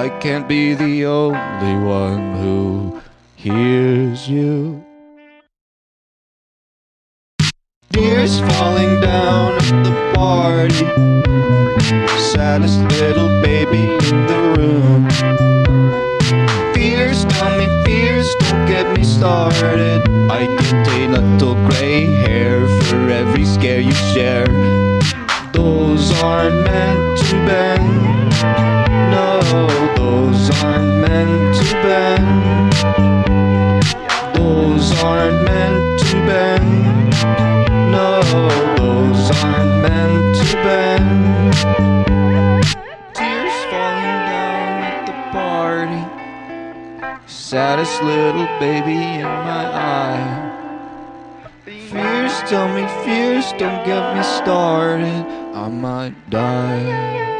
I can't be the only one who hears you. Tears falling down at the party, saddest little baby in the room. Fears, tell me fears, don't get me started. I get a little gray hair for every scare you share. Those aren't meant to bend. No, those aren't meant to bend. Those aren't meant to bend. No, those aren't meant to bend. Tears falling down at the party, saddest little baby in my eye. Fears, tell me fears, don't get me started, I might die.